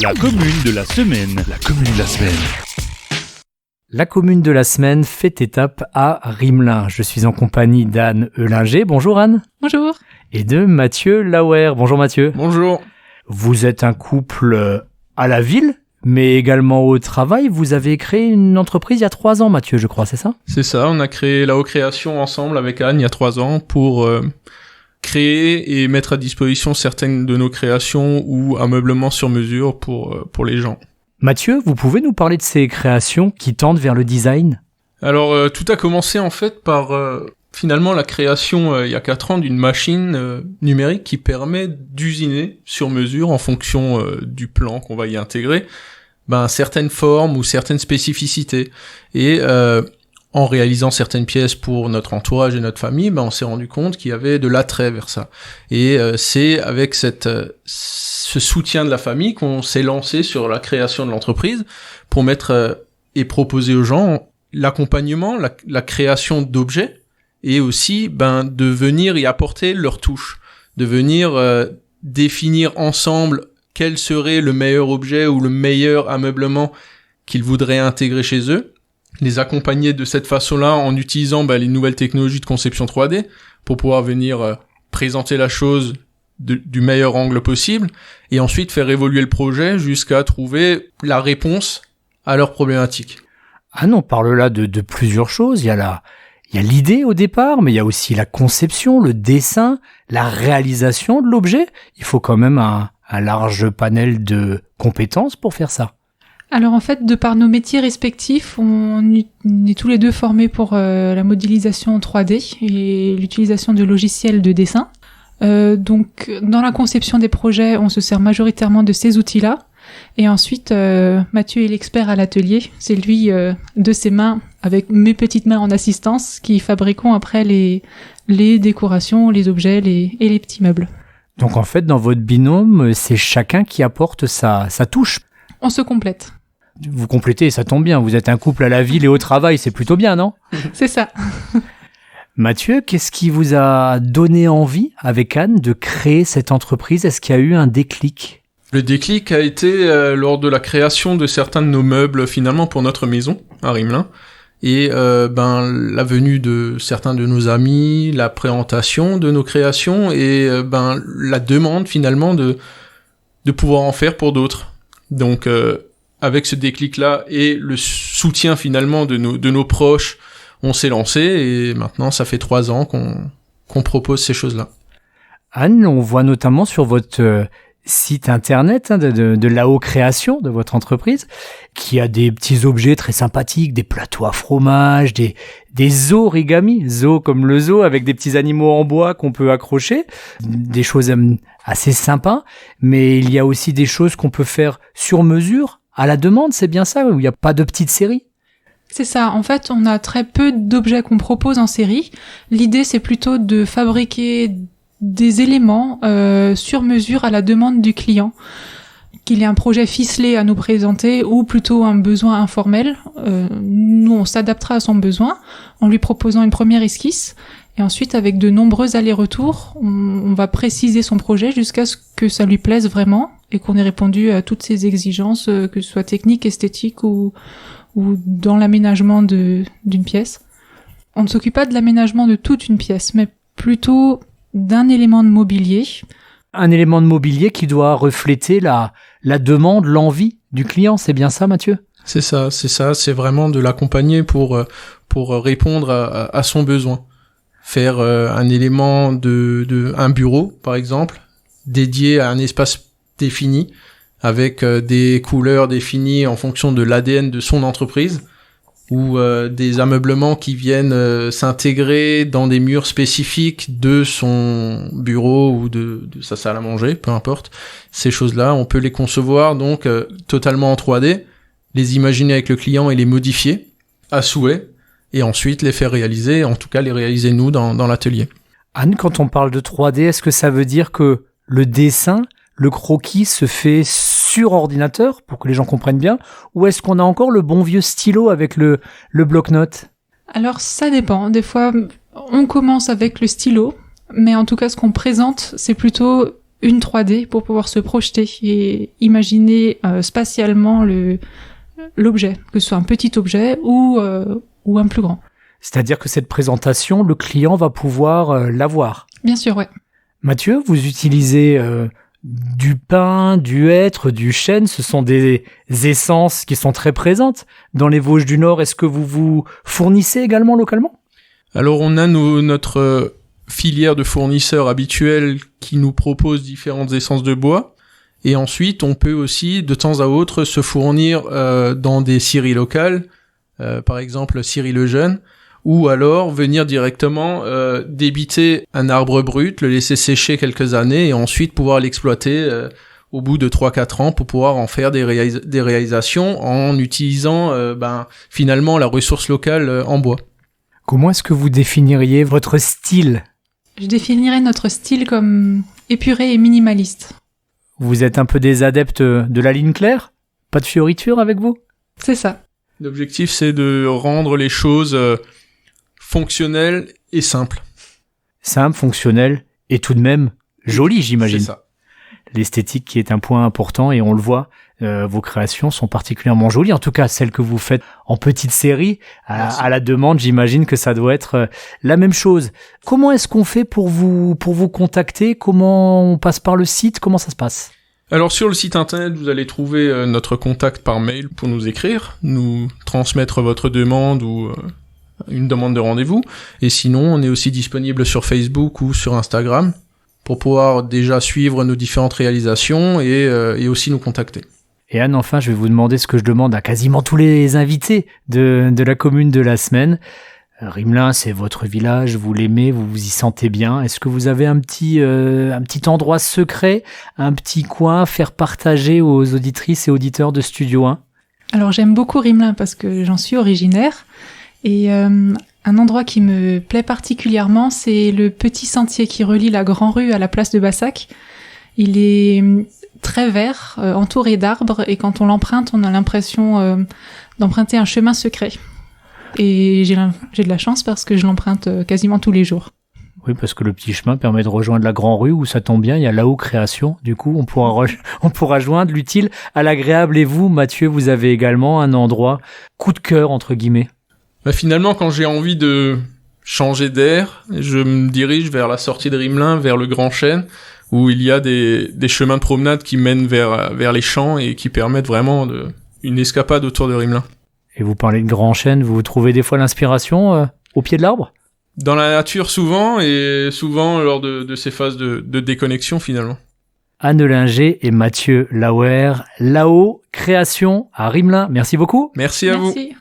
La commune de la semaine. La commune de la semaine. La commune de la semaine fait étape à Rimelin. Je suis en compagnie d'Anne Eulinger. Bonjour Anne. Bonjour. Et de Mathieu Lauer. Bonjour Mathieu. Bonjour. Vous êtes un couple à la ville, mais également au travail. Vous avez créé une entreprise il y a 3 ans, Mathieu, je crois, c'est ça ? C'est ça, on a créé la Création ensemble avec Anne il y a 3 ans pour créer et mettre à disposition certaines de nos créations ou ameublements sur mesure pour les gens. Mathieu, vous pouvez nous parler de ces créations qui tendent vers le design ? Alors, tout a commencé en fait par finalement la création il y a 4 ans d'une machine numérique qui permet d'usiner sur mesure en fonction du plan qu'on va y intégrer certaines formes ou certaines spécificités. Et en réalisant certaines pièces pour notre entourage et notre famille, on s'est rendu compte qu'il y avait de l'attrait vers ça. Et c'est avec ce soutien de la famille qu'on s'est lancé sur la création de l'entreprise pour mettre et proposer aux gens l'accompagnement, la création d'objets et aussi de venir y apporter leur touche, de venir définir ensemble quel serait le meilleur objet ou le meilleur ameublement qu'ils voudraient intégrer chez eux, les accompagner de cette façon-là en utilisant les nouvelles technologies de conception 3D pour pouvoir venir présenter la chose du meilleur angle possible et ensuite faire évoluer le projet jusqu'à trouver la réponse à leurs problématiques. Ah non, on parle là de plusieurs choses. Il y a l'idée au départ, mais il y a aussi la conception, le dessin, la réalisation de l'objet. Il faut quand même un large panel de compétences pour faire ça. Alors en fait, de par nos métiers respectifs, on est tous les deux formés pour la modélisation 3D et l'utilisation de logiciels de dessin. Donc dans la conception des projets, on se sert majoritairement de ces outils-là. Et ensuite, Mathieu est l'expert à l'atelier. C'est lui, de ses mains, avec mes petites mains en assistance, qui fabriquons après les décorations, les objets et les petits meubles. Donc en fait, dans votre binôme, c'est chacun qui apporte sa touche. On se complète. Vous complétez, ça tombe bien. Vous êtes un couple à la ville et au travail, c'est plutôt bien, non ? C'est ça. Mathieu, qu'est-ce qui vous a donné envie, avec Anne, de créer cette entreprise ? Est-ce qu'il y a eu un déclic ? Le déclic a été lors de la création de certains de nos meubles finalement pour notre maison à Rimelin et la venue de certains de nos amis, la présentation de nos créations et la demande finalement de pouvoir en faire pour d'autres. Donc avec ce déclic-là et le soutien finalement de nos proches, on s'est lancé et maintenant ça fait 3 ans qu'on propose ces choses-là. Anne, on voit notamment sur votre site internet de la Création de votre entreprise, qui a des petits objets très sympathiques, des plateaux à fromage, des origami, zoo comme le zoo avec des petits animaux en bois qu'on peut accrocher, des choses assez sympas, mais il y a aussi des choses qu'on peut faire sur mesure, à la demande, c'est bien ça, où il n'y a pas de petites séries ? C'est ça. En fait, on a très peu d'objets qu'on propose en série. L'idée, c'est plutôt de fabriquer des éléments sur mesure à la demande du client, qu'il ait un projet ficelé à nous présenter ou plutôt un besoin informel. Nous, on s'adaptera à son besoin en lui proposant une première esquisse et ensuite, avec de nombreux allers-retours, on va préciser son projet jusqu'à ce que ça lui plaise vraiment et qu'on ait répondu à toutes ses exigences, que ce soit technique, esthétique ou dans l'aménagement d'une pièce. On ne s'occupe pas de l'aménagement de toute une pièce, mais plutôt d'un élément de mobilier. Un élément de mobilier qui doit refléter la demande, l'envie du client, c'est bien ça, Mathieu ? C'est ça, c'est vraiment de l'accompagner pour répondre à son besoin. Faire un élément un bureau, par exemple, dédié à un espace défini, avec des couleurs définies en fonction de l'ADN de son entreprise, ou des ameublements qui viennent s'intégrer dans des murs spécifiques de son bureau ou de sa salle à manger, peu importe. Ces choses-là, on peut les concevoir donc totalement en 3D, les imaginer avec le client et les modifier à souhait, et ensuite les faire réaliser, en tout cas les réaliser nous dans l'atelier. Anne, quand on parle de 3D, est-ce que ça veut dire que le dessin, le croquis se fait sur ordinateur, pour que les gens comprennent bien, ou est-ce qu'on a encore le bon vieux stylo avec le bloc-notes ? Alors ça dépend, des fois on commence avec le stylo, mais en tout cas ce qu'on présente c'est plutôt une 3D pour pouvoir se projeter et imaginer spatialement l'objet, que ce soit un petit objet ou un plus grand. C'est-à-dire que cette présentation, le client va pouvoir la voir. Bien sûr, ouais. Mathieu, vous utilisez du pin, du hêtre, du chêne. Ce sont des essences qui sont très présentes dans les Vosges du Nord. Est-ce que vous vous fournissez également localement ? Alors on a notre filière de fournisseurs habituels qui nous propose différentes essences de bois. Et ensuite, on peut aussi, de temps à autre, se fournir dans des scieries locales, par exemple Scierie le Jeune, ou alors venir directement débiter un arbre brut, le laisser sécher quelques années et ensuite pouvoir l'exploiter au bout de 3-4 ans pour pouvoir en faire des réalisations en utilisant finalement la ressource locale en bois. Comment est-ce que vous définiriez votre style ? Je définirais notre style comme épuré et minimaliste. Vous êtes un peu des adeptes de la ligne claire ? Pas de fioritures avec vous ? C'est ça. L'objectif, c'est de rendre les choses fonctionnelles et simples. Simple, fonctionnel et tout de même joli, j'imagine. C'est ça. L'esthétique qui est un point important et on le voit, vos créations sont particulièrement jolies. En tout cas, celles que vous faites en petite série, à la demande, j'imagine que ça doit être la même chose. Comment est-ce qu'on fait pour vous contacter ? Comment on passe par le site ? Comment ça se passe ? Alors sur le site internet, vous allez trouver notre contact par mail pour nous écrire, nous transmettre votre demande ou une demande de rendez-vous. Et sinon, on est aussi disponible sur Facebook ou sur Instagram pour pouvoir déjà suivre nos différentes réalisations et aussi nous contacter. Et Anne, enfin, je vais vous demander ce que je demande à quasiment tous les invités de la commune de la semaine. Rimelin, c'est votre village, vous l'aimez, vous vous y sentez bien. Est-ce que vous avez un petit endroit secret, un petit coin à faire partager aux auditrices et auditeurs de Studio 1 ? Alors j'aime beaucoup Rimelin parce que j'en suis originaire. Et un endroit qui me plaît particulièrement, c'est le petit sentier qui relie la Grand Rue à la place de Bassac. Il est très vert, entouré d'arbres, et quand on l'emprunte, on a l'impression d'emprunter un chemin secret. Et j'ai de la chance parce que je l'emprunte quasiment tous les jours. Oui, parce que le petit chemin permet de rejoindre la Grand Rue où ça tombe bien, il y a là-haut création. Du coup, on pourra joindre l'utile à l'agréable. Et vous, Mathieu, vous avez également un endroit coup de cœur, entre guillemets. Finalement, quand j'ai envie de changer d'air, je me dirige vers la sortie de Rimelin, vers le Grand Chêne, où il y a des chemins de promenade qui mènent vers les champs et qui permettent vraiment une escapade autour de Rimelin. Et vous parlez de Grand Chêne, vous trouvez des fois l'inspiration au pied de l'arbre ? Dans la nature souvent, et souvent lors de ces phases de déconnexion finalement. Anne Linger et Mathieu Lauer, là-haut, création à Rimelin. Merci beaucoup. Merci à vous. Merci.